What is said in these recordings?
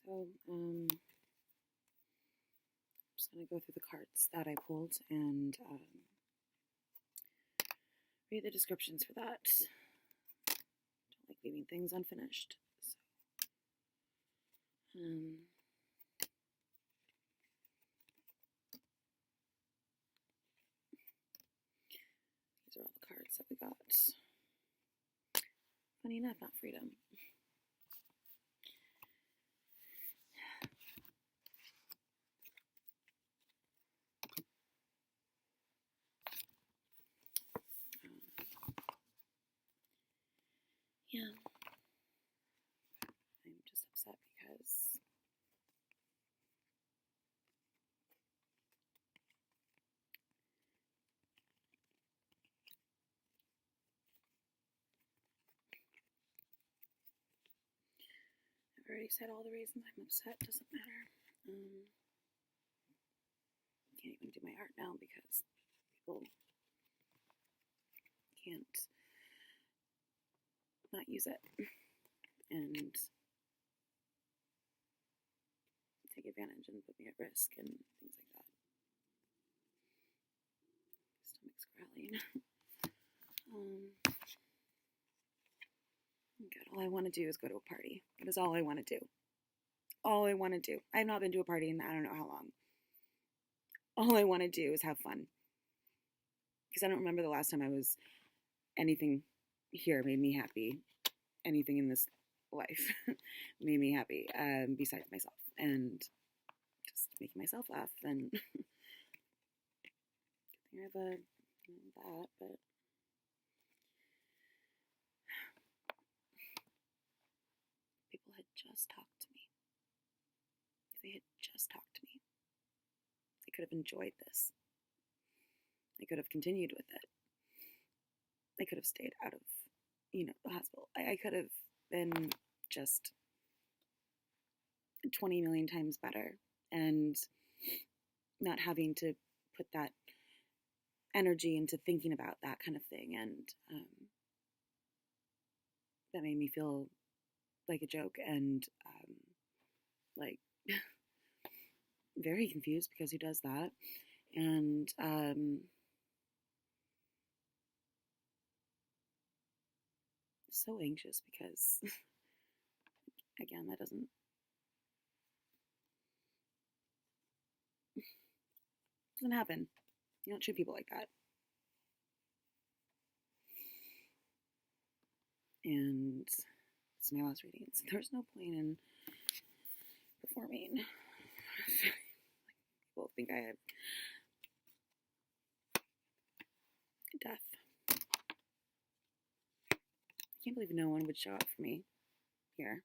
So, I'm just going to go through the cards that I pulled and read the descriptions for that. Don't like leaving things unfinished. So, these are all the cards that we got. Funny enough, not freedom. Yeah, I'm just upset because I've already said all the reasons I'm upset. Doesn't matter. Can't even do my art now because people can't not use it and take advantage and put me at risk and things like that. Stomach's growling. Good. All I want to do is go to a party. That is all I want to do. All I want to do. I have not been to a party in I don't know how long. All I want to do is have fun. Because I don't remember the last time I was anything here made me happy. Anything in this life made me happy besides myself. And just making myself laugh. And I have that, but people had just talked to me. If they had just talked to me, I could have enjoyed this. I could have continued with it. I could have stayed out of, the hospital. I could have been just 20 million times better and not having to put that energy into thinking about that kind of thing. And that made me feel like a joke and like very confused because who does that? And so anxious because again, that doesn't happen. You don't treat people like that. And it's my last reading, so there's no point in performing. People think I have death. I can't believe no one would show up for me here.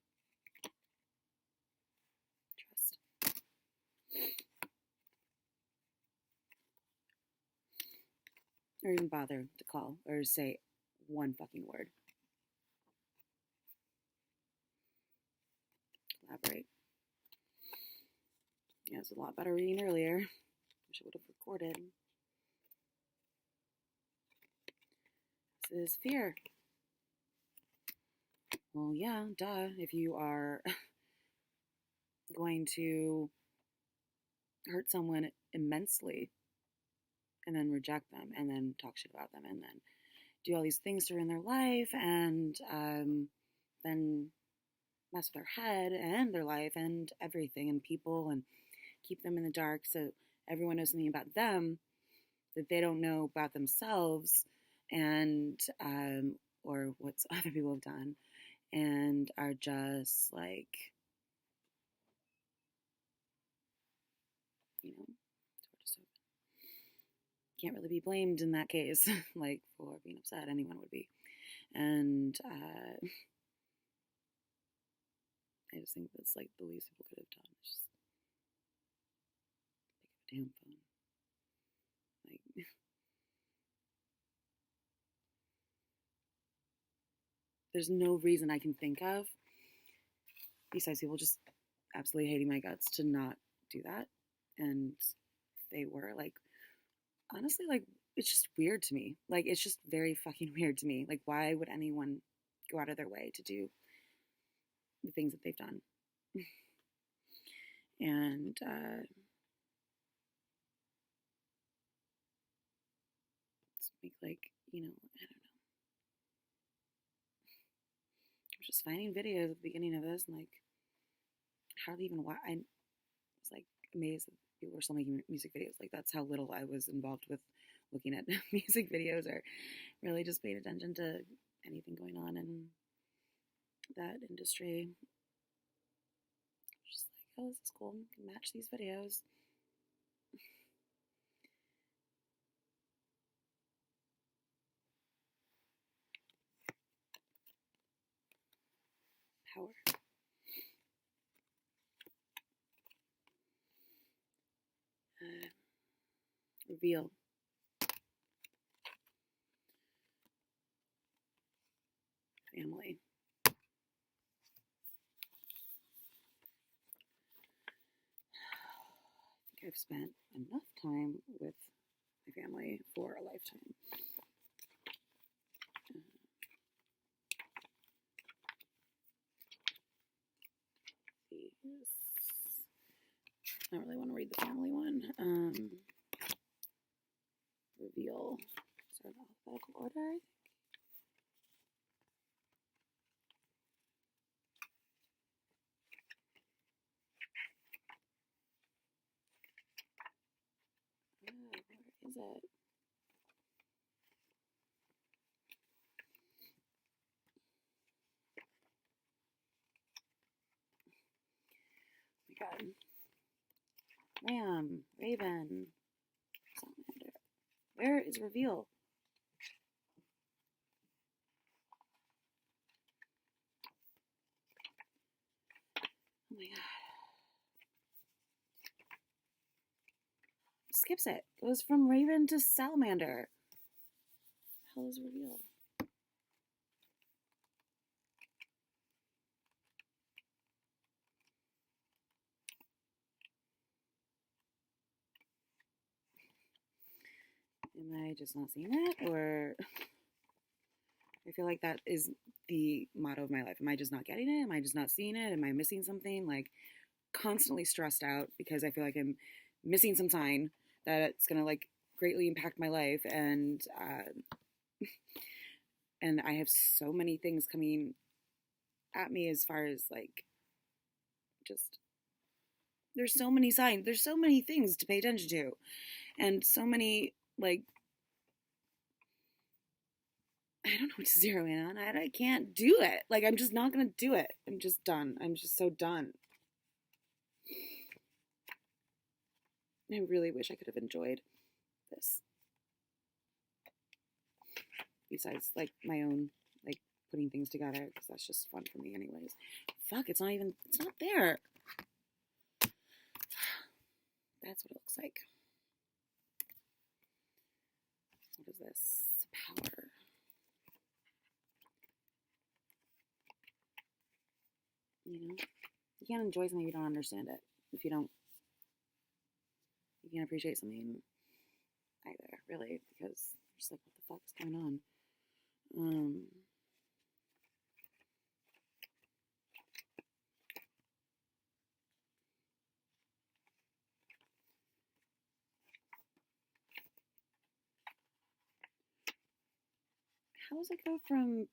Trust. Or even bother to call or say one fucking word. Collaborate. Yeah, it was a lot better reading earlier. Wish I would have recorded. This is fear. Well, yeah, duh. If you are going to hurt someone immensely and then reject them and then talk shit about them and then do all these things to ruin their life and then mess with their head and their life and everything and people and keep them in the dark so everyone knows something about them that they don't know about themselves and or what other people have done and are just like, can't really be blamed in that case, like for being upset. Anyone would be. And I just think that's like the least people could have done. Just pick up a damn phone. Like, there's no reason I can think of, besides people just absolutely hating my guts, to not do that. And if they were, like, honestly, like, it's just weird to me. Like, it's just very fucking weird to me. Like, why would anyone go out of their way to do the things that they've done? and make like, I don't know. I was just finding videos at the beginning of this and like hardly even why I was like amazed that people were still making music videos. Like that's how little I was involved with looking at music videos or really just paying attention to anything going on in that industry. Just like, oh, this is cool. I can match these videos. Power. Reveal. Family. I think I've spent enough time with my family for a lifetime. I don't really want to read the family one. Reveal. Is there an alphabetical order, I think? Where is it? Oh my god. Ram, Raven, Salamander. Where is Reveal? Oh my god. Skips it. Goes from Raven to Salamander. How is Reveal? Am I just not seeing it? Or I feel like that is the motto of my life. Am I just not getting it? Am I just not seeing it? Am I missing something? Like constantly stressed out because I feel like I'm missing some sign that it's gonna like greatly impact my life, and I have so many things coming at me as far as like just there's so many signs, there's so many things to pay attention to, and so many like I don't know what to zero in on. I can't do it. Like I'm just not gonna do it. I'm just done. I'm just so done. I really wish I could have enjoyed this. Besides, like, my own, like, putting things together, because that's just fun for me anyways. Fuck, it's not there. That's what it looks like. What is this? Power. You can't enjoy something if you don't understand it. If you can't appreciate something either, really, because you're just like, what the fuck is going on? How does it go from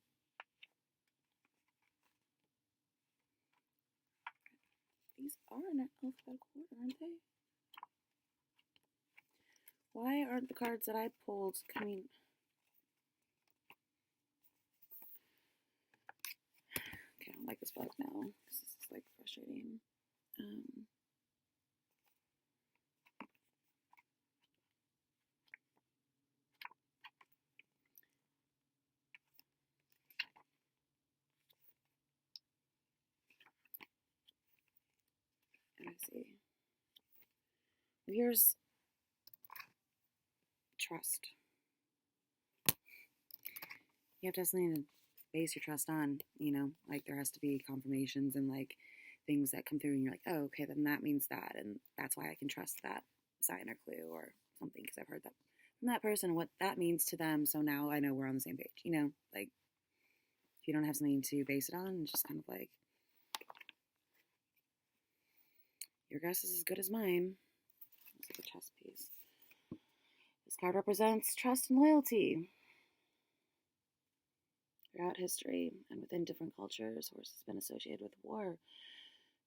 these are in alphabetical order, aren't they? Why aren't the cards that I pulled coming? Okay, I don't like this book now. This is like frustrating. Let me see. Here's trust. You have to have something to base your trust on, like there has to be confirmations and like things that come through and you're like, oh, okay, then that means that, and that's why I can trust that sign or clue or something because I've heard that from that person, what that means to them, so now I know we're on the same page, like if you don't have something to base it on, it's just kind of like your guess is as good as mine. Let's look at the chess piece. This card represents trust and loyalty. Throughout history and within different cultures, horse has been associated with war,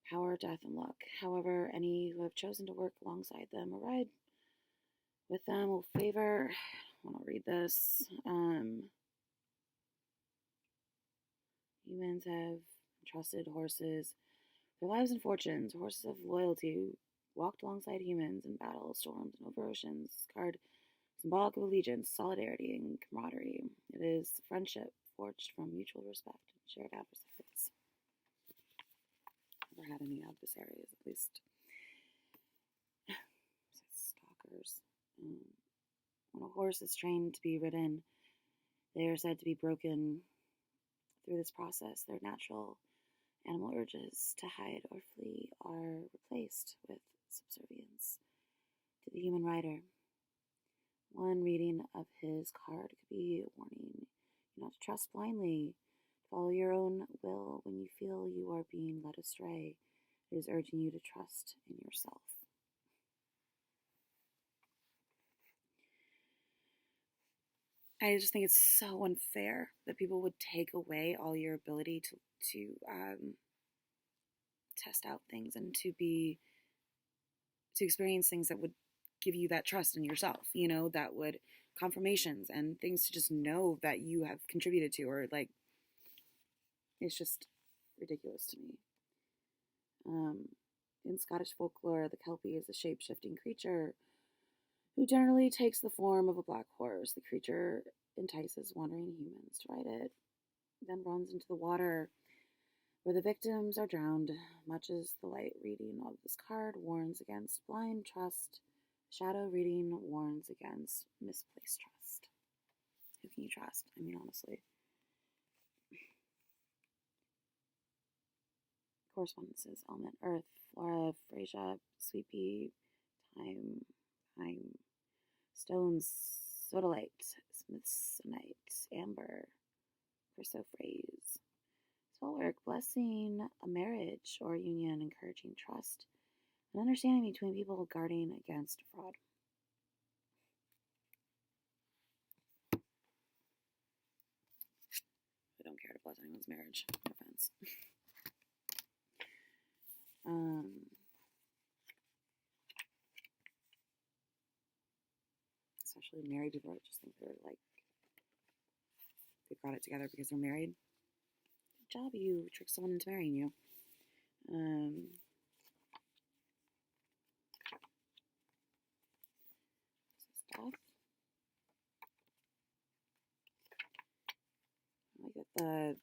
power, death, and luck. However, any who have chosen to work alongside them or ride with them will favor. I want to read this. Humans have trusted horses their lives and fortunes. Horses of loyalty walked alongside humans in battle, storms, and over oceans. This card symbolic of allegiance, solidarity, and camaraderie. It is friendship forged from mutual respect and shared adversaries. Never had any adversaries, at least stalkers. When a horse is trained to be ridden, they are said to be broken through this process. Their natural animal urges to hide or flee are replaced with subservience to the human rider. One reading of his card could be a warning you not to trust blindly, follow your own will when you feel you are being led astray. It is urging you to trust in yourself. I just think it's so unfair that people would take away all your ability to test out things and to experience things that would give you that trust in yourself, that would confirmations and things to just know that you have contributed to, or like, it's just ridiculous to me. In Scottish folklore, the Kelpie is a shape-shifting creature who generally takes the form of a black horse. The creature entices wandering humans to ride it, then runs into the water where the victims are drowned. Much as the light reading of this card warns against blind trust, shadow reading warns against misplaced trust. Who can you trust? I mean, honestly. Correspondences: element earth, flora, freesia, sweet pea, thyme, stones, sodalite, smithsonite, amber, chrysoprase. Spell work: blessing a marriage or union, encouraging trust and understanding between people, guarding against fraud. I don't care to bless anyone's marriage. No offense. Especially married people that just think they're like, they got it together because they're married. Good job, you tricked someone into marrying you. Stuff. I get the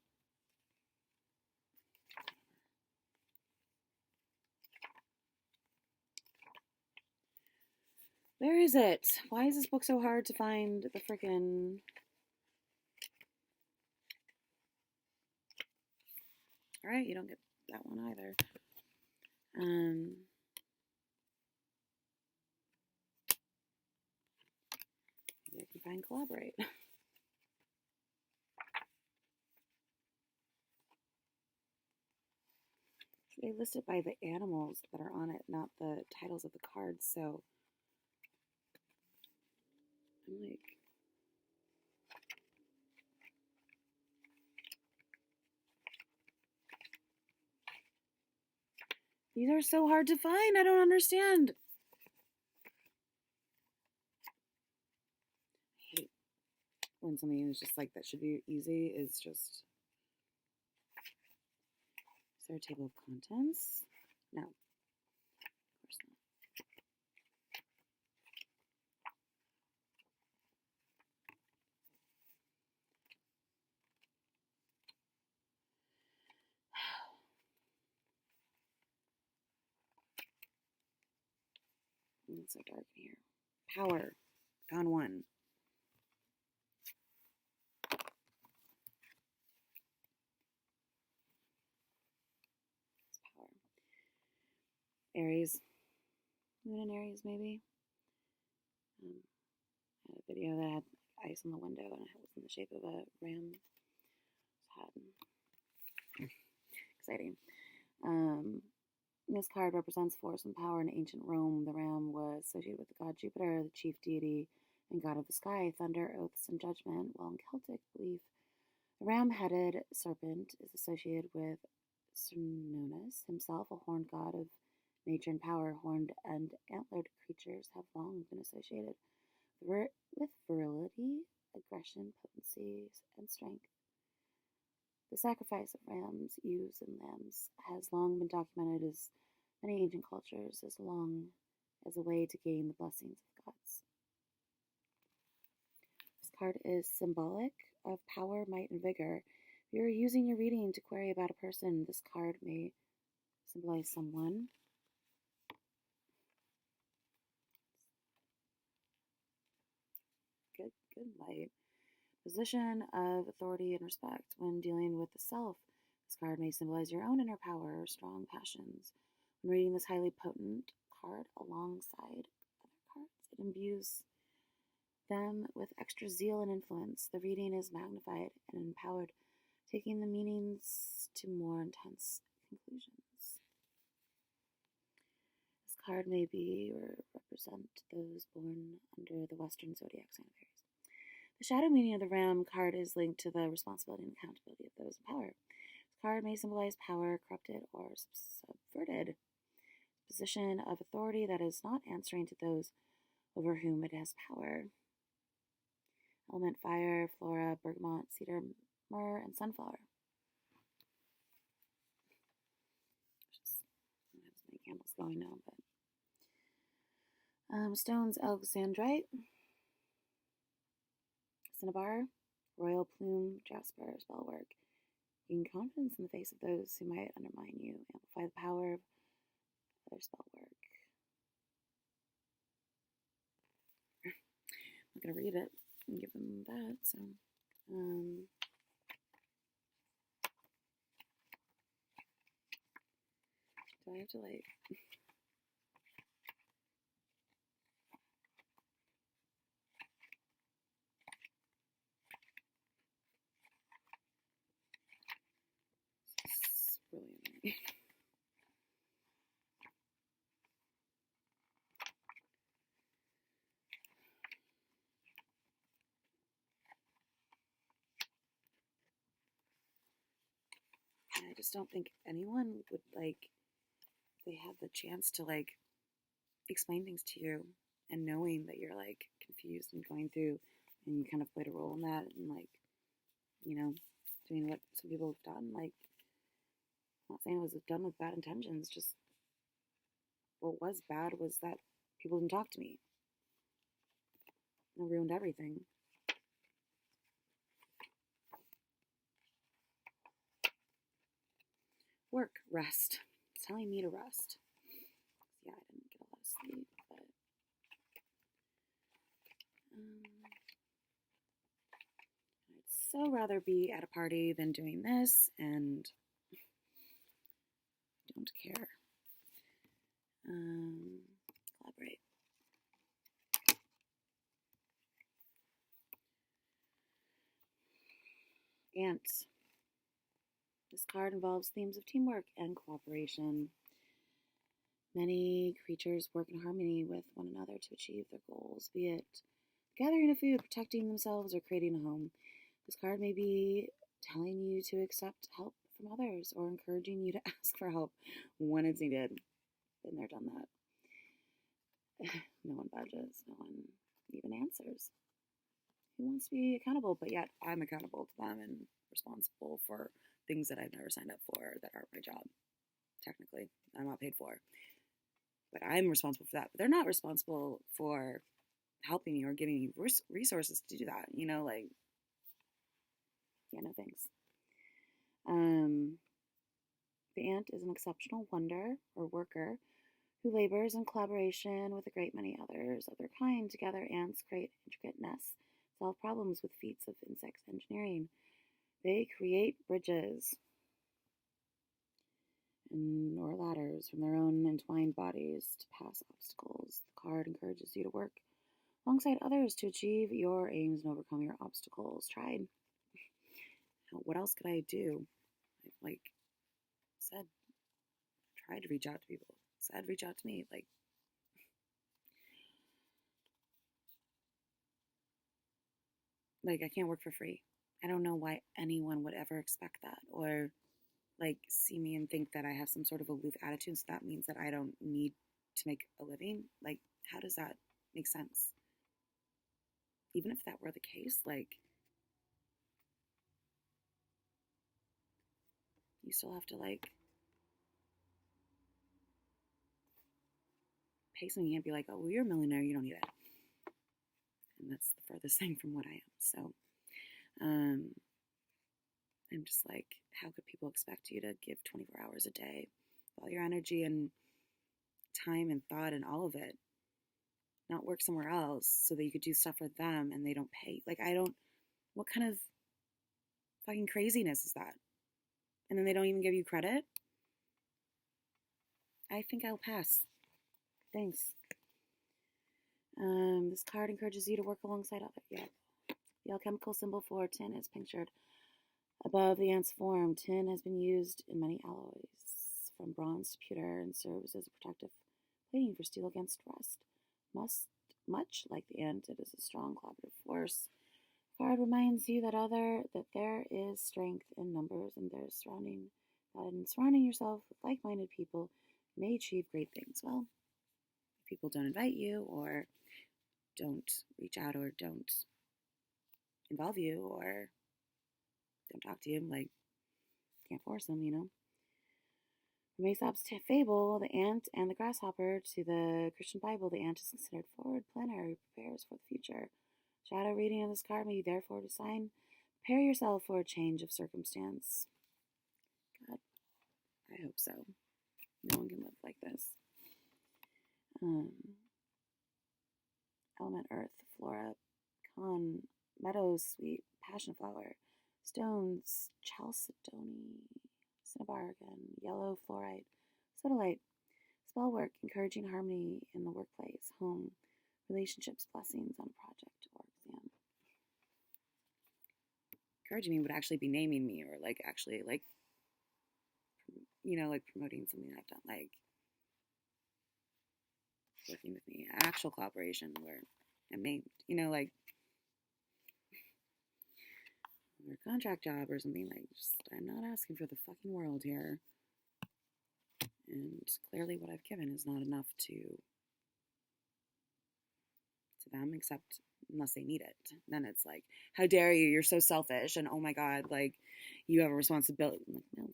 Where is it? Why is this book so hard to find the freaking... Alright, you don't get that one either. Maybe I can find collaborate. They list it by the animals that are on it, not the titles of the cards, so I'm like... These are so hard to find. I don't understand. I hate when something is just like that should be easy is just... Is there a table of contents? No. Of course not. It's so dark in here. Power. Found one. It's power. Aries. Moon in Aries, maybe. I had a video that had ice on the window and it was in the shape of a ram. It's hot and exciting. This card represents force and power in ancient Rome. The ram was associated with the god Jupiter, the chief deity and god of the sky, thunder, oaths, and judgment, while in Celtic belief, the ram-headed serpent is associated with Cernunnos, himself a horned god of nature and power. Horned and antlered creatures have long been associated with virility, aggression, potency, and strength. The sacrifice of rams, ewes, and lambs has long been documented as many ancient cultures as long as a way to gain the blessings of gods. This card is symbolic of power, might, and vigor. If you're using your reading to query about a person, this card may symbolize someone. Good light. Position of authority and respect. When dealing with the self, this card may symbolize your own inner power or strong passions. When reading this highly potent card alongside other cards, it imbues them with extra zeal and influence. The reading is magnified and empowered, taking the meanings to more intense conclusions. This card may be or represent those born under the Western zodiac sign of Aries. The shadow meaning of the ram card is linked to the responsibility and accountability of those in power. This card may symbolize power corrupted or subverted. Position of authority that is not answering to those over whom it has power. Element fire, flora, bergamot, cedar, myrrh, and sunflower. I don't have as many candles going now, but stones, alexandrite, cinnabar, royal plume, jasper, spellwork. Gain confidence in the face of those who might undermine you. Amplify the power of other spellwork. I'm not going to read it and give them that, so do I have to like it's really annoying. I just don't think anyone would like, they have the chance to like explain things to you and knowing that you're like confused and going through and you kind of played a role in that and like, you know, doing what some people have done. Like, I'm not saying it was done with bad intentions, just what was bad was that people didn't talk to me. It ruined everything. Work, rest. It's telling me to rest. Yeah, I didn't get a lot of sleep, but I'd so rather be at a party than doing this, and don't care. Collaborate. Ants. This card involves themes of teamwork and cooperation. Many creatures work in harmony with one another to achieve their goals, be it gathering of food, protecting themselves, or creating a home. This card may be telling you to accept help from others or encouraging you to ask for help when it's needed. Been there, done that. No one budges. No one even answers. Who wants to be accountable? But yet I'm accountable to them and responsible for things that I've never signed up for that aren't my job. Technically, I'm not paid for. But I'm responsible for that. But they're not responsible for helping you or giving you resources to do that. You know, like, yeah, no thanks. The ant is an exceptional wonder or worker who labors in collaboration with a great many others of their kind. Together, ants create intricate nests, solve problems with feats of insect engineering. They create bridges or ladders from their own entwined bodies to pass obstacles. The card encourages you to work alongside others to achieve your aims and overcome your obstacles. Tried. What else could I do? I've like said, tried to reach out to people, said reach out to me. Like I can't work for free. I don't know why anyone would ever expect that, or like see me and think that I have some sort of aloof attitude, so that means that I don't need to make a living. Like, how does that make sense? Even if that were the case, like, you still have to like pay something. You can't be like, oh, well, you're a millionaire, you don't need it. And that's the furthest thing from what I am. So I'm just like, how could people expect you to give 24 hours a day, all your energy and time and thought and all of it, not work somewhere else so that you could do stuff for them and they don't pay? Like, what kind of fucking craziness is that? And then they don't even give you credit? I think I'll pass. Thanks. This card encourages you to work alongside others. Yeah. The alchemical symbol for tin is pictured above the ant's form. Tin has been used in many alloys, from bronze to pewter, and serves as a protective plating for steel against rust. Much like the ant, it is a strong collaborative force. The card reminds you that there is strength in numbers, and in surrounding yourself with like-minded people, you may achieve great things. Well, if people don't invite you, or don't reach out, or don't involve you, or don't talk to you, like, can't force them, you know. From Aesop's fable, the ant and the grasshopper, to the Christian Bible, the ant is considered forward planner who prepares for the future. Shadow reading of this card may be therefore to sign, prepare yourself for a change of circumstance. God, I hope so. No one can live like this. Element earth, flora, con, meadows, sweet, passion flower, stones, chalcedony, cinnabar again, yellow fluorite, sodalite, spell work, encouraging harmony in the workplace, home, relationships, blessings on a project or exam. Encouraging me would actually be naming me, or like actually like, you know, like promoting something I've done, like working with me, actual collaboration where I'm named, you know, like, or a contract job or something. Like, just, I'm not asking for the fucking world here. And clearly what I've given is not enough to them, except unless they need it. Then it's like, how dare you, you're so selfish, and oh my god, like, you have a responsibility. I'm like, no,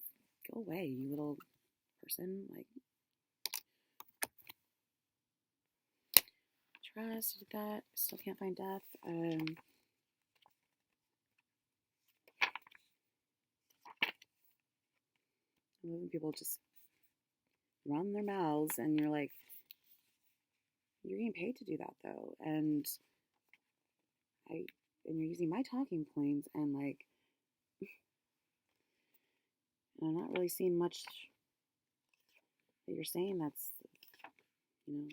go away, you little person. Like, trust, did that, still can't find death. When people just run their mouths, and you're like, you're getting paid to do that though, and you're using my talking points, and like, I'm not really seeing much that you're saying that's, you know,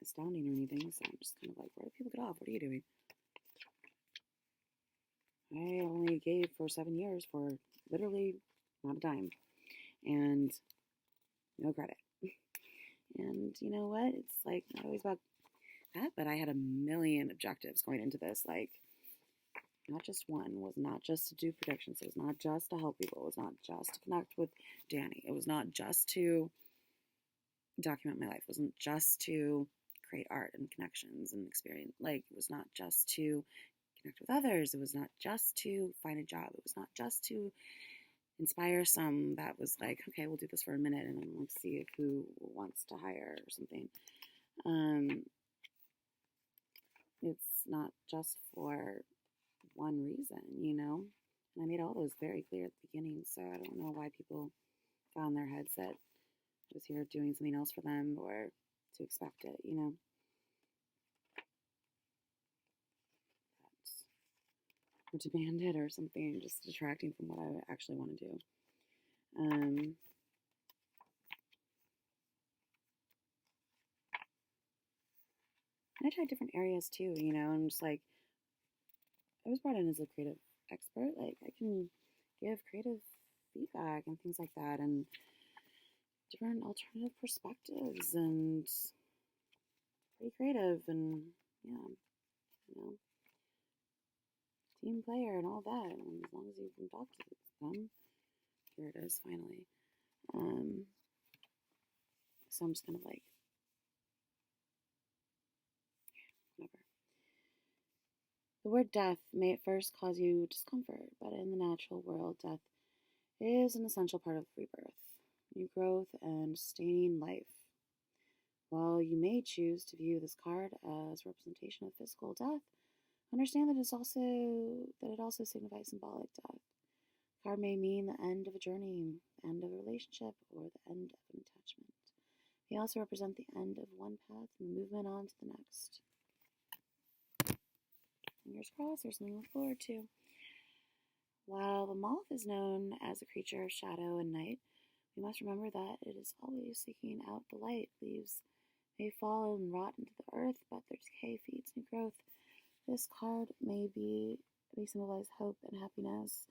astounding or anything. So I'm just kind of like, where do people get off? What are you doing? I only gave for 7 years for literally not a dime, and no credit. And you know what? It's like not always about that, but I had a million objectives going into this. Like, not just one, was not just to do predictions. It was not just to help people. It was not just to connect with Danny. It was not just to document my life. It wasn't just to create art and connections and experience. Like, it was not just to connect with others. It was not just to find a job. It was not just to inspire some that was like, okay, we'll do this for a minute and then we'll see if who wants to hire or something. It's not just for one reason, you know? And I made all those very clear at the beginning, so I don't know why people got in their heads that I was here doing something else for them, or to expect it, you know? Or demand it or something, just detracting from what I actually want to do. I tried different areas too, you know, and just like, I was brought in as a creative expert. Like, I can give creative feedback and things like that, and different alternative perspectives, and pretty creative, and yeah, you know, team player and all that. And as long as you can talk to them, here it is finally. So I'm just gonna like, whatever. The word death may at first cause you discomfort, but in the natural world, death is an essential part of rebirth, new growth, and sustaining life. While you may choose to view this card as representation of physical death, understand that it also signifies symbolic death. The card may mean the end of a journey, the end of a relationship, or the end of an attachment. They also represent the end of one path and the movement on to the next. Fingers crossed, there's something to look forward to. While the moth is known as a creature of shadow and night, we must remember that it is always seeking out the light. Leaves may fall and rot into the earth, but their decay feeds new growth. This card may symbolize hope and happiness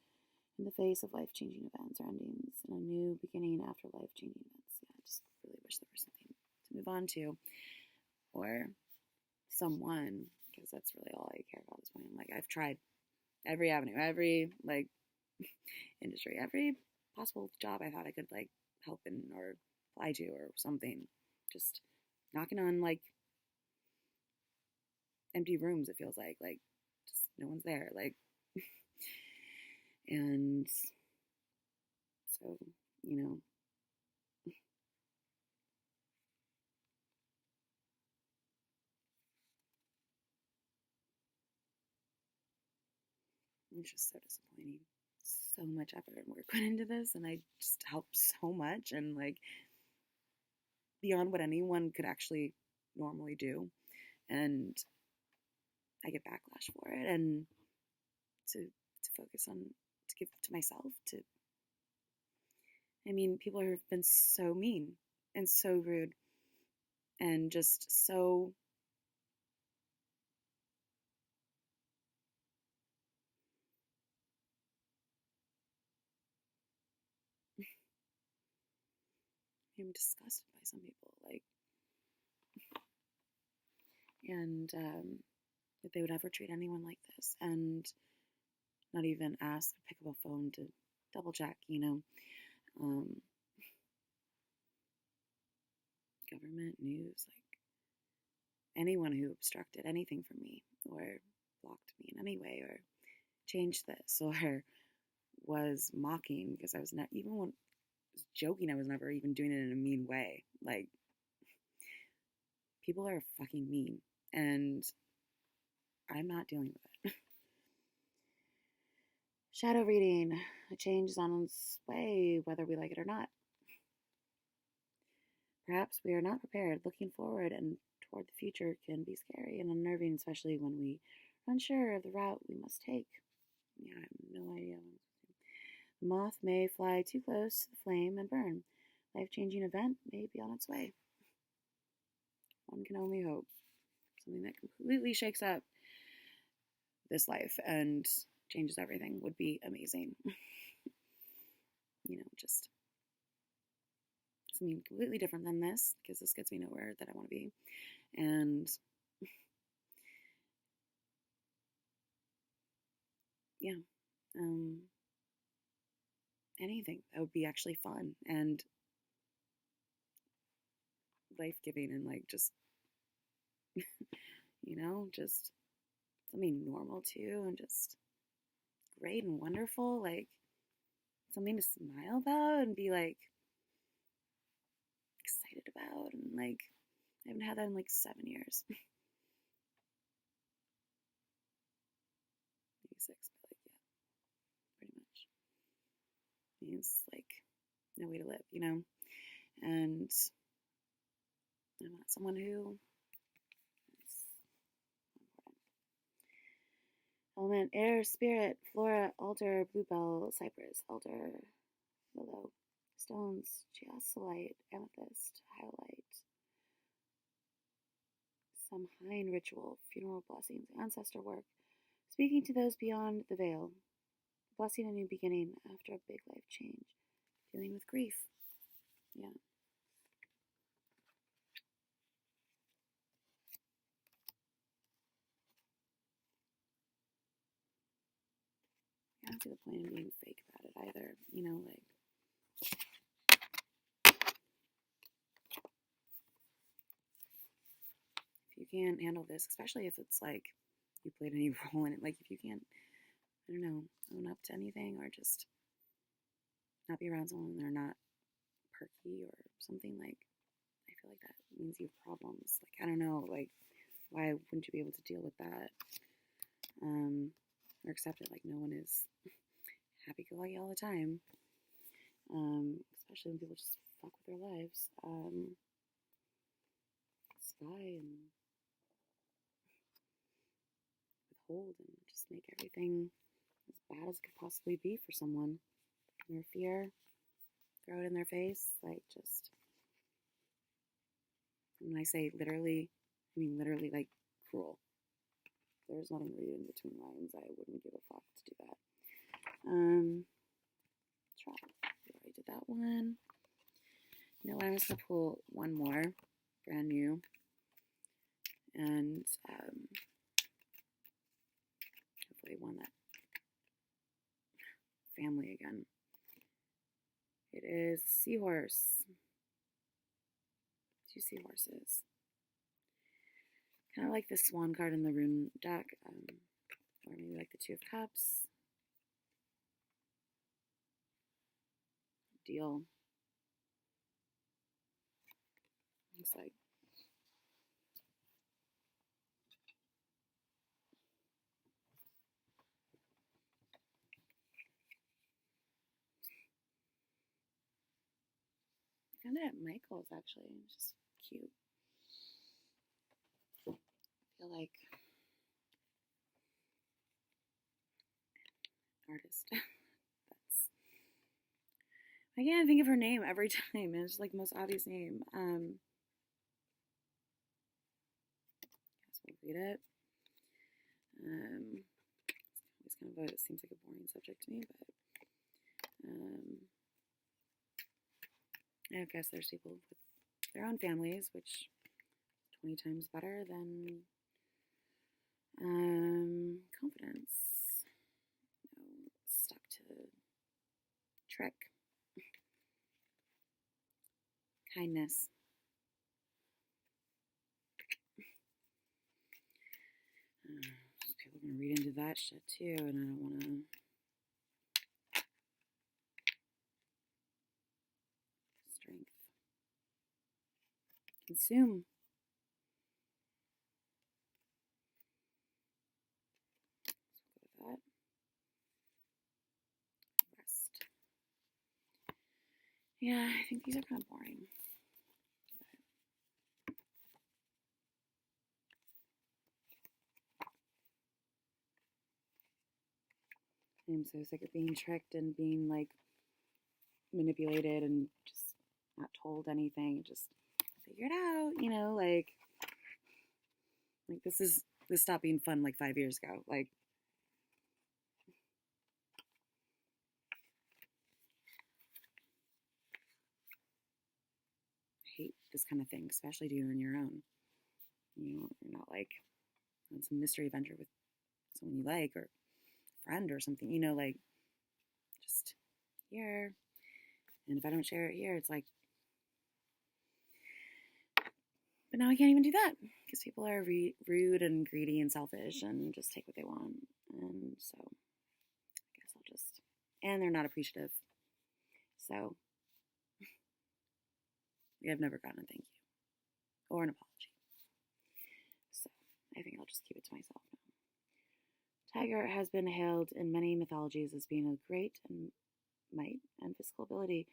in the face of life-changing events or endings, and a new beginning after life-changing events. Yeah, I just really wish there was something to move on to, or someone, because that's really all I care about at this point. Like, I've tried every avenue, every like industry, every possible job I thought I could like help in or apply to or something. Just knocking on like empty rooms, it feels like just no one's there, like and so, you know, it's just so disappointing. So much effort and work went into this, and I just helped so much, and like beyond what anyone could actually normally do, and I get backlash for it. And to focus on, to give to myself, to, I mean, people have been so mean and so rude and just so I'm disgusted by some people, like, and that they would ever treat anyone like this, and not even ask, pick up a phone to double check, you know. Government, news, like anyone who obstructed anything from me or blocked me in any way or changed this or was mocking, because I was not, even when I was joking, I was never even doing it in a mean way. Like, people are fucking mean, and I'm not dealing with it. Shadow reading. A change is on its way, whether we like it or not. Perhaps we are not prepared. Looking forward and toward the future can be scary and unnerving, especially when we are unsure of the route we must take. Yeah, I have no idea. The moth may fly too close to the flame and burn. Life-changing event may be on its way. One can only hope. Something that completely shakes up this life and changes everything would be amazing. You know, just something completely different than this, because this gets me nowhere that I want to be. And yeah, anything that would be actually fun and life-giving, and like just, you know, just something normal too, and just great and wonderful, like something to smile about and be like excited about, and like I haven't had that in like 7 years. Maybe 6, but like, yeah, pretty much. Means like no way to live, you know. And I'm not someone who is important. Element: air, spirit, flora, alder, bluebell, cypress, elder, willow, stones, chiasolite, amethyst, hyalite, Samhain ritual, funeral blessings, ancestor work, speaking to those beyond the veil, blessing a new beginning after a big life change. Dealing with grief. Yeah. I don't see the point in being fake about it either. You know, like, if you can't handle this, especially if it's like you played any role in it, like if you can't, I don't know, own up to anything or just not be around someone when they're not perky or something, like, I feel like that means you have problems. Like, I don't know, like, why wouldn't you be able to deal with that? Or accept it? Like, no one is happy-go-lucky all the time. Especially when people just fuck with their lives. Spy and withhold and just make everything as bad as it could possibly be for someone. Their fear, throw it in their face, like, just, when I say literally, I mean literally, like, cruel. There's nothing reading between lines. I wouldn't give a fuck to do that. Travel. We already did that one. You know what? I'm just gonna pull one more, brand new, and hopefully one that family again. It is seahorse. 2 seahorses. Kind of like the swan card in the rune deck, or maybe like the 2 of cups. Deal. Looks like I found it at Michael's actually. It's just cute. I feel like artist. I can't think of her name every time. It's like the most obvious name. I guess we'll read it. It's kind of it seems like a boring subject to me, but I guess there's people with their own families, which 20 times better than confidence. Stuck to trick. Kindness. People are going to read into that shit too, and I don't want to. Strength. Consume. Let's go with that. Rest. Yeah, I think these are kind of boring. I'm so sick of being tricked and being like manipulated and just not told anything. Just figure it out, you know, like this stopped being fun like 5 years ago. Like, I hate this kind of thing, especially doing it on your own. You know, you're not like on some mystery adventure with someone you like or a friend or something, you know, like just here. And if I don't share it here, it's like, but now I can't even do that because people are rude and greedy and selfish and just take what they want. And so I guess I'll just, and they're not appreciative. So I've never gotten a thank you or an apology. So I think I'll just keep it to myself now. Tiger has been hailed in many mythologies as being a great might and physical ability.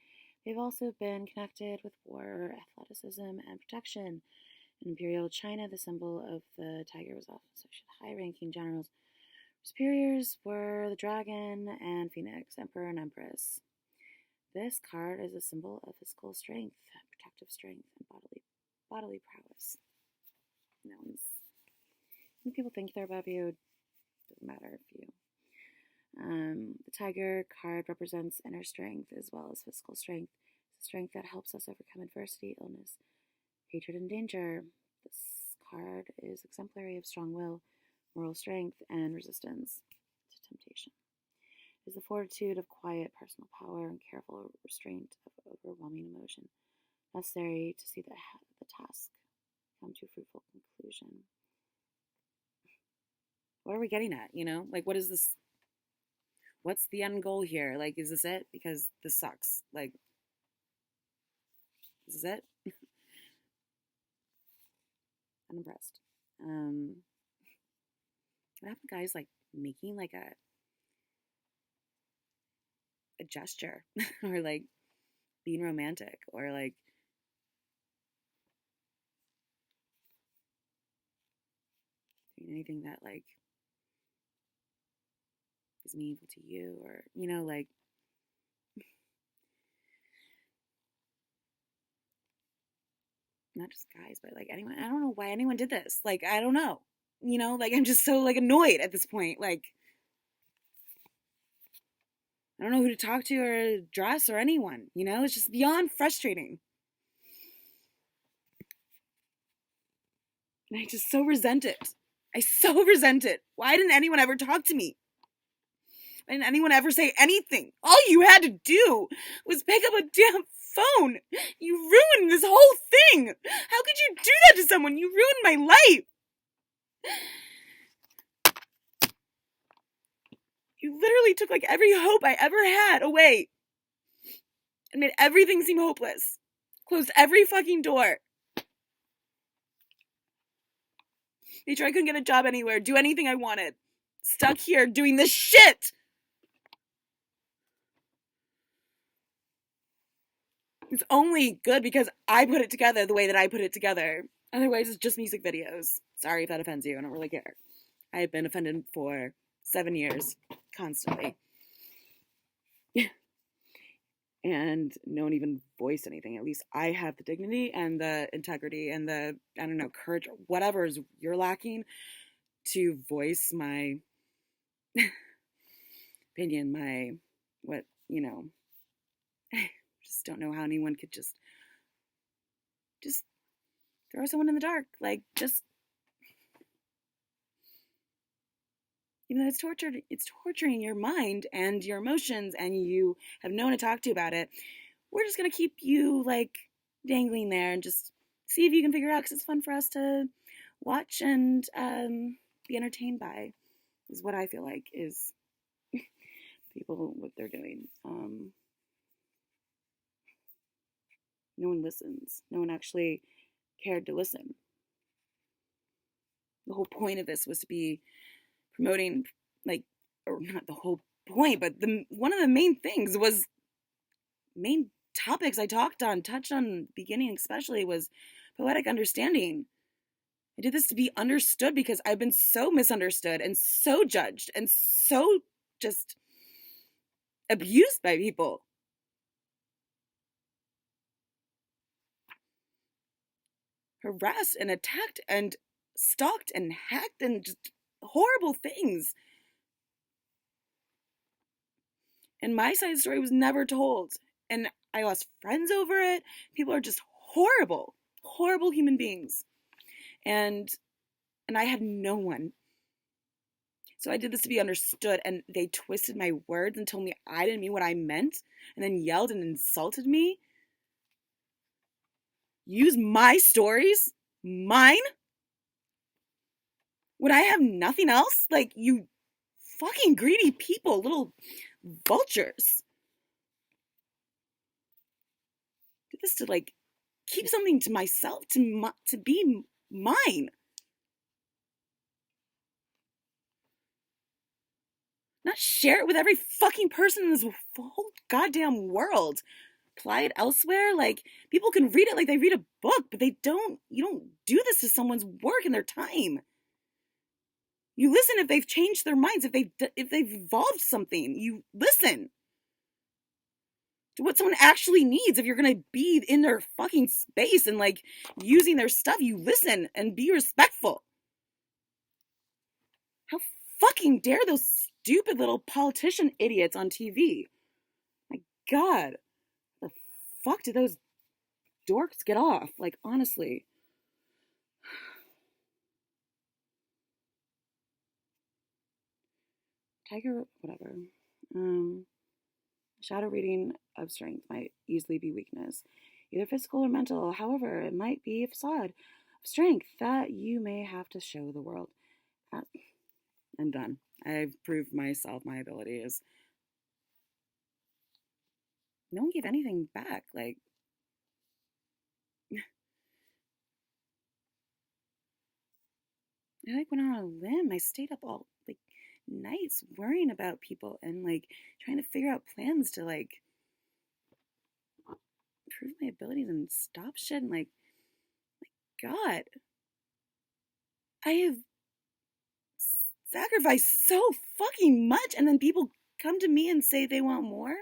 They've also been connected with war, athleticism, and protection. In Imperial China, the symbol of the tiger was often associated with high-ranking generals. Superiors were the dragon and phoenix, emperor and empress. This card is a symbol of physical strength, protective strength, and bodily prowess. No one's. When people think they're above you, it doesn't matter if you. The tiger card represents inner strength as well as physical strength. Strength that helps us overcome adversity, illness, hatred, and danger. This card is exemplary of strong will, moral strength, and resistance to temptation. It is the fortitude of quiet personal power and careful restraint of overwhelming emotion, necessary to see the task come to a fruitful conclusion. What are we getting at, you know? Like, what is this? What's the end goal here? Like, is this it? Because this sucks. Like, this is it? Unimpressed. What happened, guys? Like, making like a gesture or like being romantic or like doing anything that like is meaningful to you, or you know, like not just guys, but like anyone. I don't know why anyone did this. Like, I don't know. You know, like I'm just so like annoyed at this point. Like, I don't know who to talk to or address or anyone. You know, it's just beyond frustrating. And I just so resent it. I so resent it. Why didn't anyone ever talk to me? Why didn't anyone ever say anything? All you had to do was pick up a damn phone. You ruined this whole thing. How could you do that to someone? You ruined my life. You literally took like every hope I ever had away and made everything seem hopeless. Closed every fucking door. Made sure I couldn't get a job anywhere, do anything I wanted. Stuck here doing this shit. It's only good because I put it together the way that I put it together. Otherwise, it's just music videos. Sorry if that offends you. I don't really care. I have been offended for 7 years, constantly. And no one even voiced anything. At least I have the dignity and the integrity and the, I don't know, courage, whatever you're lacking to voice my opinion, my, what, you know. I just don't know how anyone could just throw someone in the dark. Like, just, even though it's torturing your mind and your emotions, and you have no one to talk to about it. We're just going to keep you, like, dangling there and just see if you can figure it out, because it's fun for us to watch and be entertained by, is what I feel like is people, what they're doing. No one listens. No one actually cared to listen. The whole point of this was to be promoting, like, or not the whole point, but one of the main things was, main topics I touched on beginning especially, was poetic understanding. I did this to be understood because I've been so misunderstood and so judged and so just abused by people. Harassed and attacked and stalked and hacked and just horrible things. And my side of the story was never told. And I lost friends over it. People are just horrible, horrible human beings. And I had no one. So I did this to be understood, and they twisted my words and told me I didn't mean what I meant, and then yelled and insulted me. Use my stories? Mine? Would I have nothing else? Like, you fucking greedy people, little vultures. Did this to, like, keep something to myself, to be mine. Not share it with every fucking person in this whole goddamn world. Apply it elsewhere. Like, people can read it like they read a book, but you don't do this to someone's work and their time. You listen if they've changed their minds, if they've evolved something. You listen to what someone actually needs. If you're gonna be in their fucking space and, like, using their stuff, you listen and be respectful. How fucking dare those stupid little politician idiots on TV. My God, the fuck did those dorks get off? Like, honestly. Tiger, whatever. Shadow reading of strength might easily be weakness, either physical or mental. However, it might be a facade of strength that you may have to show the world. I'm done. I've proved myself, my ability is. No one gave anything back. Like, I like went on a limb. I stayed up all like nights worrying about people and like trying to figure out plans to like prove my abilities and stop shit. And like, my God, I have sacrificed so fucking much, and then people come to me and say they want more.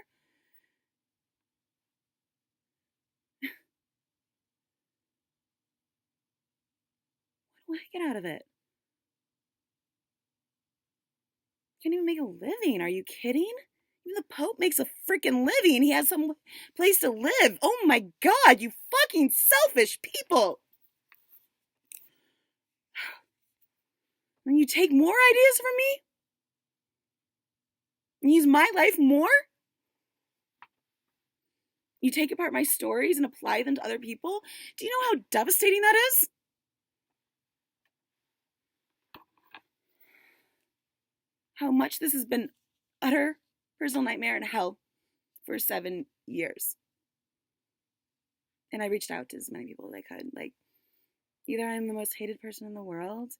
What do I get out of it? Can't even make a living. Are you kidding? Even the Pope makes a freaking living. He has some place to live. Oh my God, you fucking selfish people. And you take more ideas from me? And use my life more? You take apart my stories and apply them to other people? Do you know how devastating that is? How much this has been utter personal nightmare and hell for 7 years. And I reached out to as many people as I could. Like, either I'm the most hated person in the world,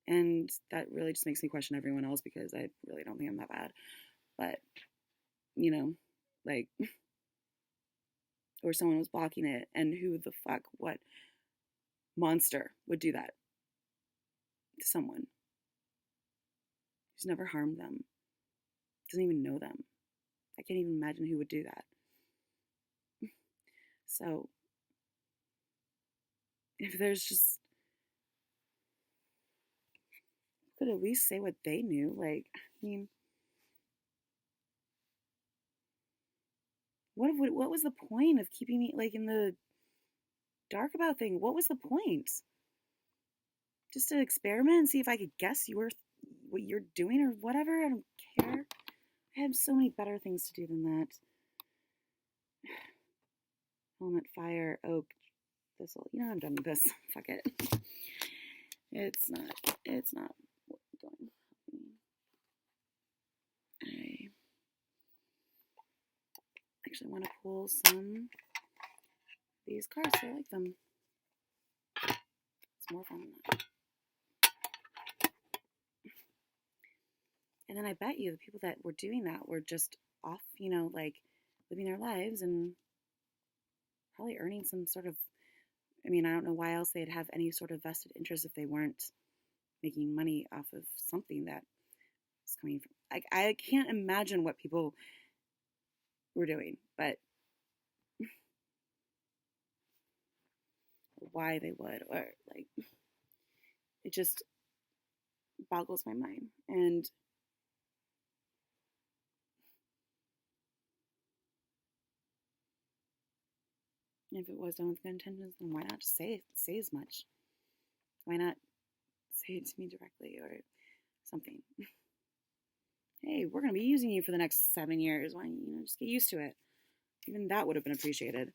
and that really just makes me question everyone else because I really don't think I'm that bad. But, you know, like, or someone was blocking it, and who the fuck, what monster would do that to someone who's never harmed them, doesn't even know them? I can't even imagine who would do that. So, if there's just, could at least say what they knew. Like, I mean, what was the point of keeping me like in the dark about things? What was the point? Just to experiment and see if I could guess what you're doing or whatever. I don't care. I have so many better things to do than that. Helmet, fire, oak, thistle. You know, I'm done with this. Fuck it. It's not going. I actually want to pull some of these cards. I like them. It's more fun than that. And then I bet you the people that were doing that were just off, you know, like living their lives and probably earning some sort of, I mean, I don't know why else they'd have any sort of vested interest if they weren't making money off of something that is coming from. I can't imagine what people were doing, but why they would, or like, it just boggles my mind. And if it was done with good intentions, then why not just say as much? Why not say it to me directly or something? Hey, we're going to be using you for the next 7 years. Why don't you just get used to it? Even that would have been appreciated.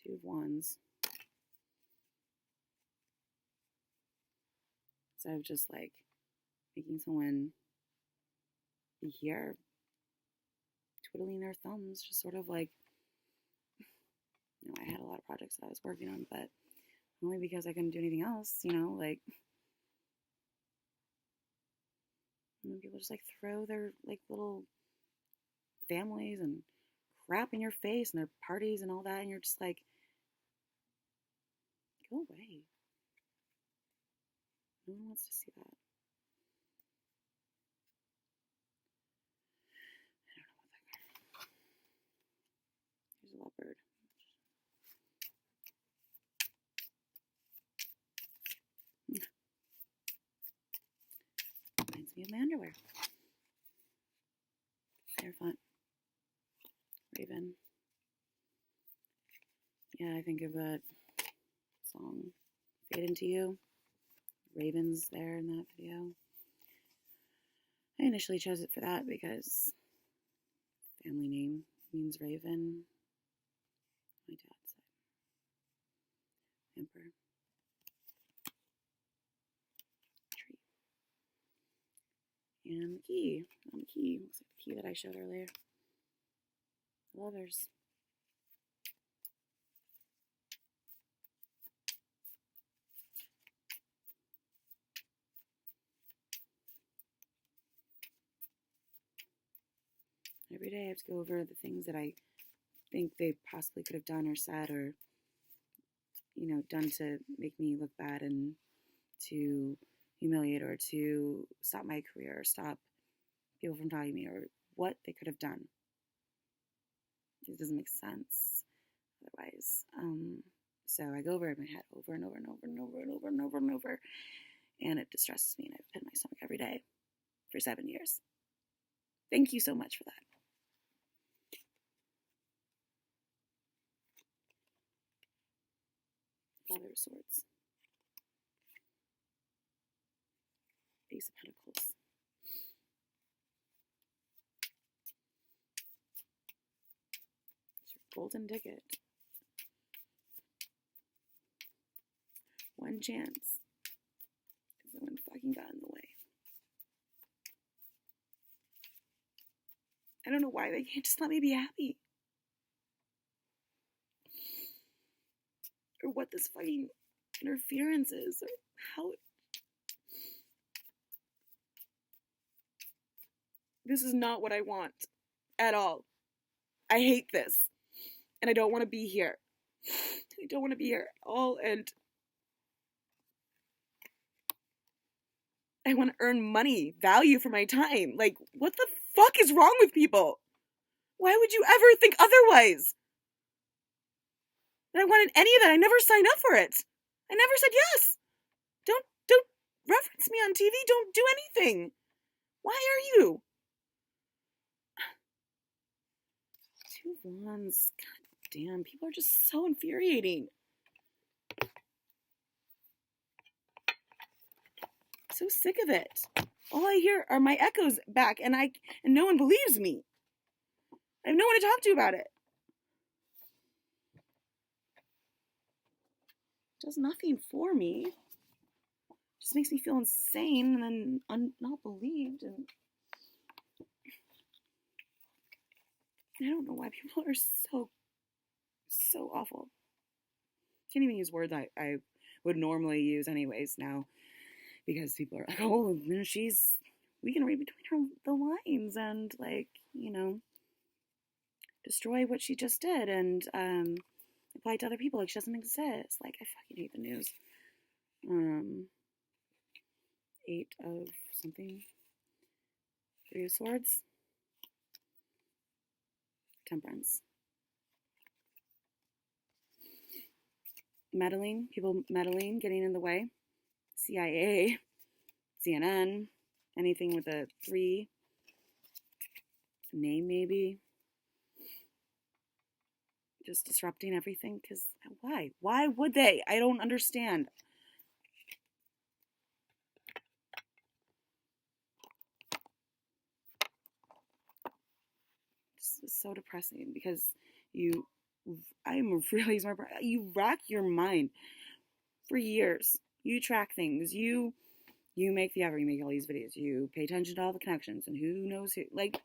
Two of Wands. Instead of just like making someone be here twiddling their thumbs, just sort of like, you know, I had a lot of projects that I was working on, but only because I couldn't do anything else, you know, like, and then people just like throw their like little families and crap in your face and their parties and all that, and you're just like, go away. No one wants to see that. I don't know what that got. Here's a leopard. my underwear. Fair font. Raven. Yeah, I think of that song, Fade Into You. Raven's there in that video. I initially chose it for that because family name means Raven. My dad's side. Emperor. Tree. And the key. On the key. Looks like the key that I showed earlier. Lovers. Every day I have to go over the things that I think they possibly could have done or said or, you know, done to make me look bad and to humiliate or to stop my career or stop people from talking to me or what they could have done. It doesn't make sense otherwise. So I go over it in my head over and over and over and over and over and over and over, and it distresses me, and I've pit my stomach every day for 7 years. Thank you so much for that. Father of Swords. Ace of Pentacles. It's your golden ticket. One chance. Because no one fucking got in the way. I don't know why they can't just let me be happy. Or what this fucking interference is, or how. This is not what I want at all. I hate this. And I don't want to be here. I don't want to be here at all, and I want to earn money, value for my time. Like, what the fuck is wrong with people? Why would you ever think otherwise? That I wanted any of that. I never signed up for it. I never said yes. Don't reference me on TV. Don't do anything. Why are you? Two Wands. God damn. People are just so infuriating. So sick of it. All I hear are my echoes back, and no one believes me. I have no one to talk to about it. It does nothing for me. It just makes me feel insane and then not believed. And I don't know why people are so awful. Can't even use words I would normally use anyways now, because people are like, oh, we can read between the lines and, like, you know, destroy what she just did and apply it to other people like she doesn't exist. Like, I fucking hate the news. 8 of something. 3 of Swords. Temperance. Meddling. People meddling, getting in the way. CIA. CNN. Anything with a 3. Name, maybe. Just disrupting everything, because why? Why would they? I don't understand. It's so depressing because I'm really smart. You rack your mind for years. You track things. You make the effort. You make all these videos. You pay attention to all the connections and who knows who. Like,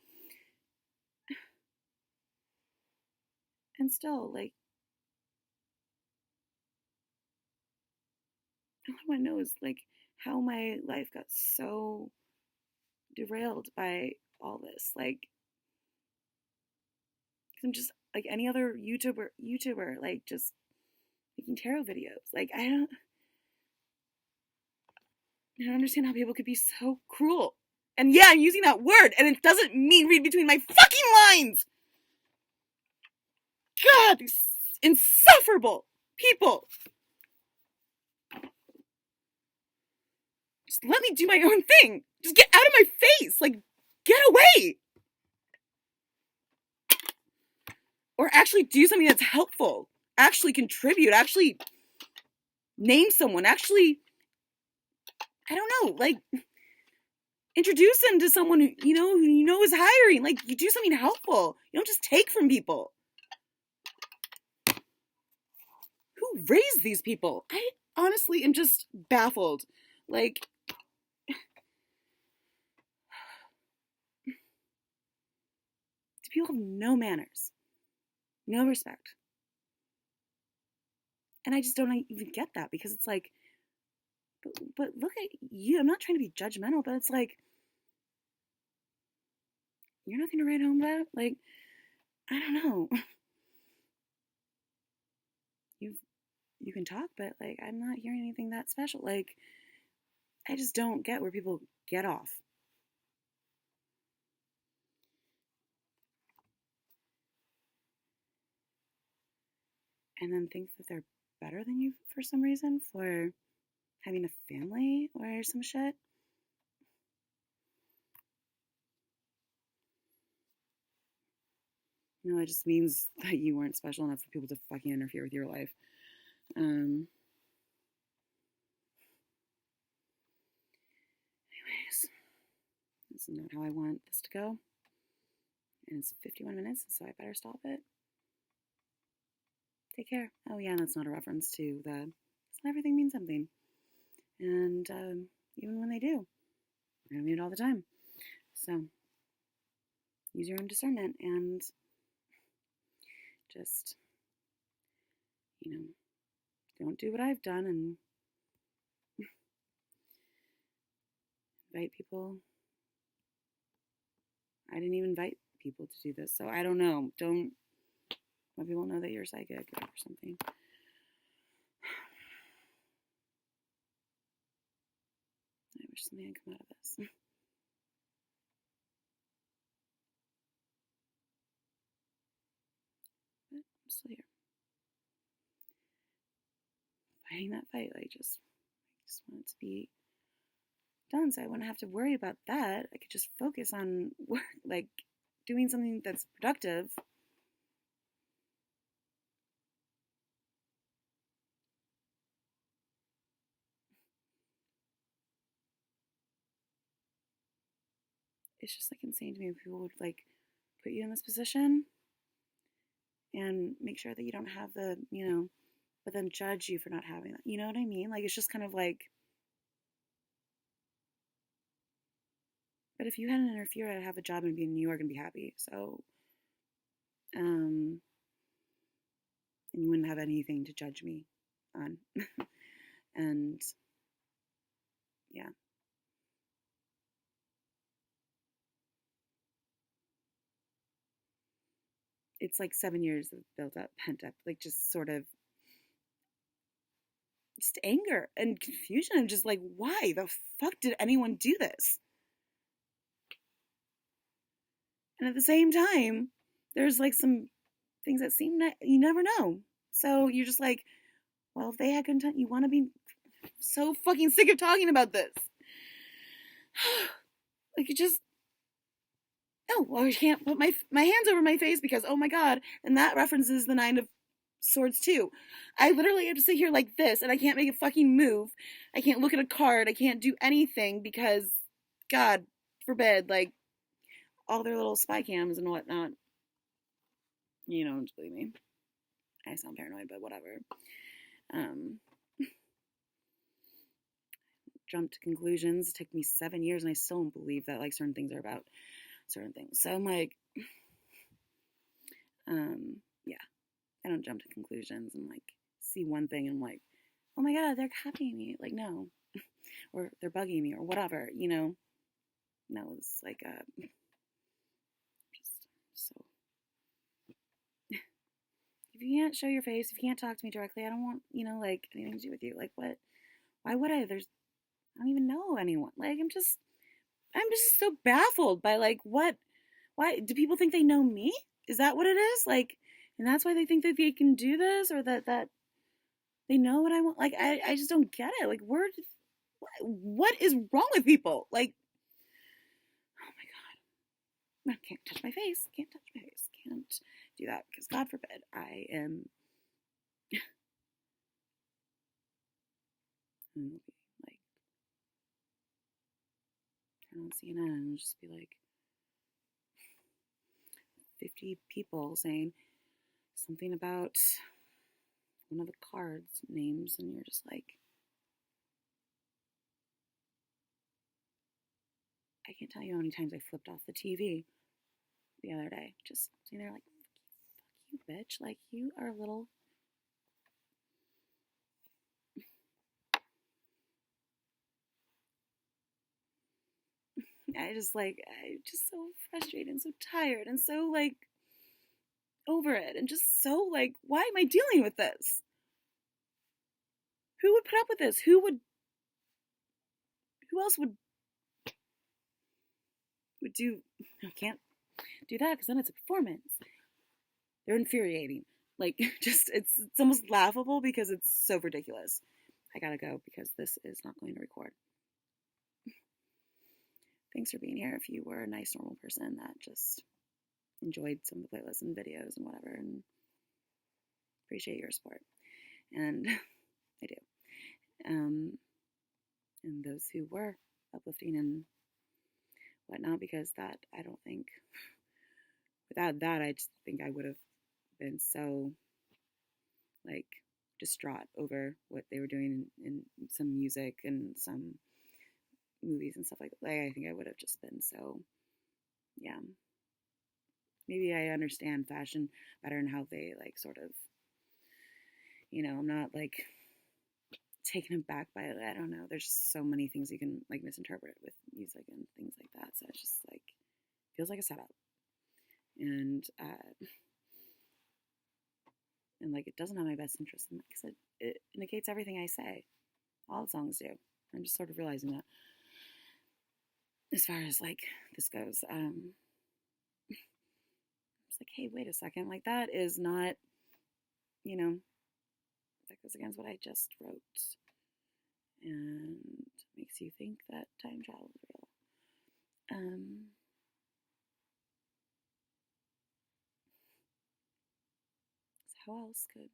and still, like, all I want to know is, like, how my life got so derailed by all this. Like, I'm just like any other YouTuber, like, just making tarot videos. Like, I don't understand how people could be so cruel. And yeah, I'm using that word, and it doesn't mean read between my fucking lines. God, these insufferable people. Just let me do my own thing. Just get out of my face. Like, get away. Or actually do something that's helpful. Actually contribute. Actually name someone. Actually, I don't know, like, introduce them to someone who you know is hiring. Like, you do something helpful. You don't just take from people. Who raised these people? I honestly am just baffled. Like, people have no manners, no respect. And I just don't even get that, because it's like, but look at you. I'm not trying to be judgmental, but it's like, you're nothing to write home about? Like, I don't know. You can talk, but like, I'm not hearing anything that special. Like, I just don't get where people get off. And then think that they're better than you for some reason, for having a family or some shit. You know, it just means that you weren't special enough for people to fucking interfere with your life. Anyways, this is not how I want this to go. And it's 51 minutes, so I better stop it. Take care. Oh yeah, and that's not a reference to the, it's not everything means something. And even when they do, I don't mean it all the time. So use your own discernment and just, don't do what I've done and invite people. I didn't even invite people to do this, so I don't know. Don't let people know that you're psychic or something. I wish something had come out of this. But I'm still here. Fighting that fight. I just want it to be done, so I wouldn't have to worry about that. I could just focus on work, like doing something that's productive. It's just like insane to me when people would like put you in this position and make sure that you don't have the, but then judge you for not having that. You know what I mean? Like, it's just kind of like, but if you hadn't interfered, I'd have a job and be in New York and be happy. So, and you wouldn't have anything to judge me on. And yeah. It's like 7 years of built up, pent up, like just sort of just anger and confusion. I'm just like, why the fuck did anyone do this? And at the same time, there's like some things that seem that you never know. So you're just like, well, if they had content, you want to be so fucking sick of talking about this. Like, you just, no, well, I can't put my hands over my face because, oh my God, and that references the Nine of Swords too. I literally have to sit here like this and I can't make a fucking move. I can't look at a card. I can't do anything because, God forbid, like, all their little spy cams and whatnot. You don't believe me. I sound paranoid, but whatever. Jumped to conclusions. It took me 7 years and I still don't believe that like certain things are about certain things. So I'm like, yeah, I don't jump to conclusions and like see one thing and I'm like, oh my God, they're copying me. Like, no. Or they're bugging me or whatever, No, it's like, just so. If you can't show your face, if you can't talk to me directly, I don't want, like anything to do with you. Like, what? Why would I? I don't even know anyone. Like, I'm just so baffled by like, what? Why do people think they know me? Is that what it is? Like, and that's why they think that they can do this, or that they know what I want. Like, I just don't get it. Like, what is wrong with people? Like, I can't touch my face, can't touch my face, can't do that because God forbid I am like turn on CNN and just be like 50 people saying something about one of the cards names, and you're just like, I can't tell you how many times I flipped off the TV the other day, just sitting there like, fuck you, bitch, like you are a little. I just so frustrated and so tired and so like over it and just so like, why am I dealing with this? Who would put up with this? Who else would do? I can't do that because then it's a performance. They're infuriating. Like, just it's almost laughable because it's so ridiculous. I gotta go because this is not going to record. Thanks for being here. If you were a nice, normal person that just enjoyed some of the playlists and videos and whatever, and appreciate your support, and I do. And those who were uplifting and whatnot, because that I don't think without that I just think I would have been so like distraught over what they were doing in some music and some movies and stuff like that. I think I would have just been so, yeah. Maybe I understand fashion better and how they like sort of, I'm not like taken aback by it. I don't know. There's just so many things you can like misinterpret with music and things like that. So it's just like feels like a setup, and like it doesn't have my best interest in because it indicates everything I say. All the songs do. I'm just sort of realizing that as far as like this goes. It's like, hey, wait a second, like that is not, that goes against what I just wrote, and makes you think that time travel is real. So how else could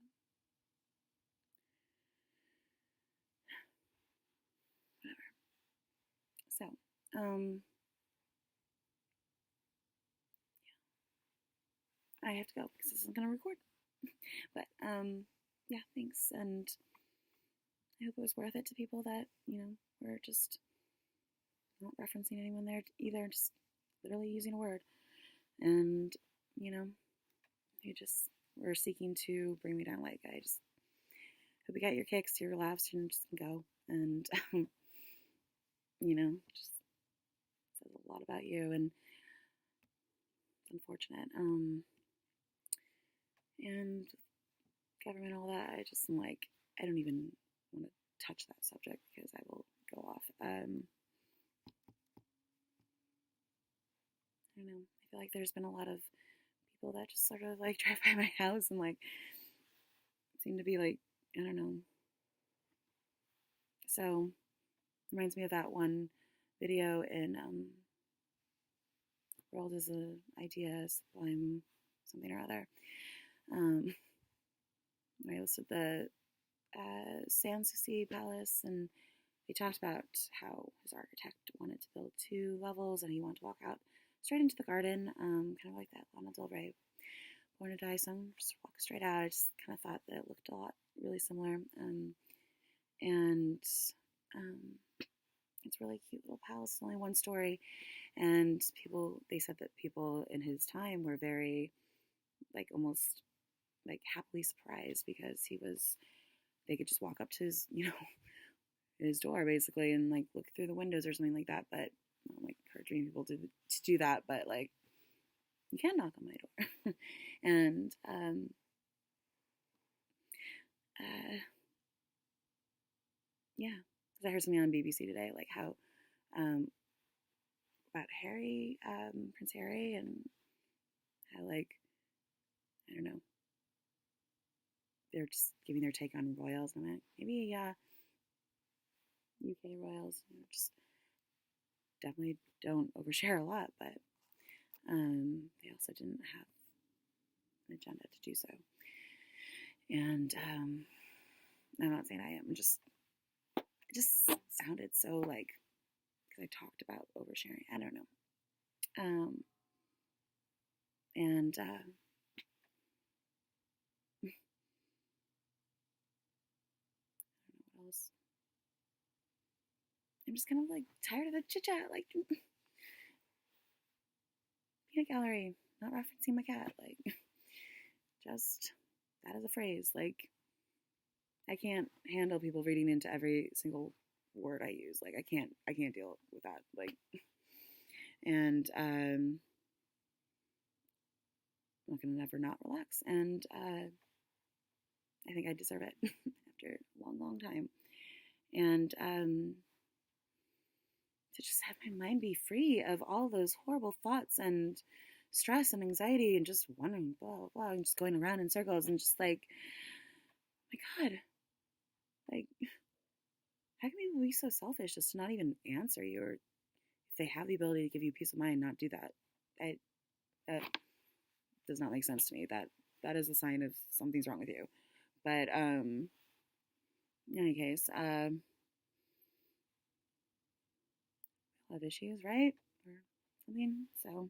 whatever? So, I have to go because this isn't gonna record. But yeah, thanks, and I hope it was worth it to people that were just not referencing anyone there either, just literally using a word, and you just were seeking to bring me down. Like I just hope you got your kicks, your laughs, and just go, and just says a lot about you, and it's unfortunate. And government, all that. I just am like, I don't even want to touch that subject because I will go off. I don't know. I feel like there's been a lot of people that just sort of like drive by my house and like seem to be like, I don't know. So it reminds me of that one video in World is an Idea, Sublime something or other. I listed the Sanssouci Palace, and they talked about how his architect wanted to build 2 levels, and he wanted to walk out straight into the garden, kind of like that Lana Del Rey Born to Die song, just walk straight out. I just kind of thought that it looked a lot really similar, and it's a really cute little palace, only 1 story, and they said that people in his time were very, like, almost, like, happily surprised because they could just walk up to his, his door, basically, and, like, look through the windows or something like that, but I'm, like, encouraging people to do that, but, like, you can knock on my door, and, yeah, because I heard something on BBC today, like, how, about Harry, Prince Harry, and how, like, I don't know, they're just giving their take on royals, and I'm like, maybe, UK royals, just definitely don't overshare a lot, but, They also didn't have an agenda to do so. And I'm not saying I am. It just sounded so like, because I talked about oversharing. I don't know. And I don't know what else. I'm just kind of like tired of the chit chat, like peanut gallery, not referencing my cat, like just that is a phrase. Like I can't handle people reading into every single word I use. Like I can't deal with that. Like, and I'm not gonna never not relax. And I think I deserve it after a long time. And to just have my mind be free of all those horrible thoughts and stress and anxiety and just wondering, blah, blah, blah, and just going around in circles and just like, my God, like, how can people be so selfish just to not even answer you, or if they have the ability to give you peace of mind, not do that? That does not make sense to me. That is a sign of something's wrong with you. But in any case, have issues, right? Or something. So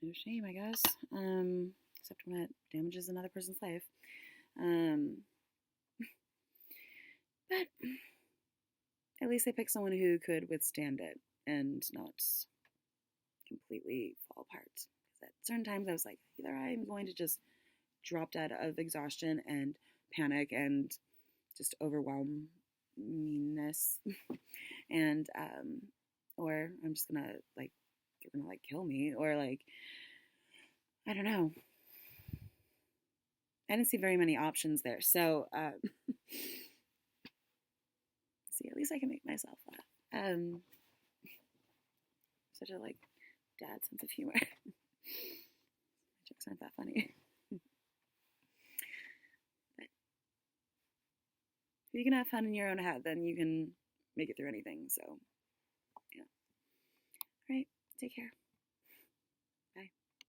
no shame, I guess. Except when it damages another person's life. But at least I picked someone who could withstand it and not completely fall apart. Because at certain times I was like, either I'm going to just drop dead of exhaustion and panic and just overwhelmingness, and or I'm just gonna like, they're gonna like kill me, or like, I don't know. I didn't see very many options there, so see, at least I can make myself laugh. Such a like dad sense of humor. Jokes aren't that funny. But if you can have fun in your own head, then you can make it through anything. So yeah. All right. Take care.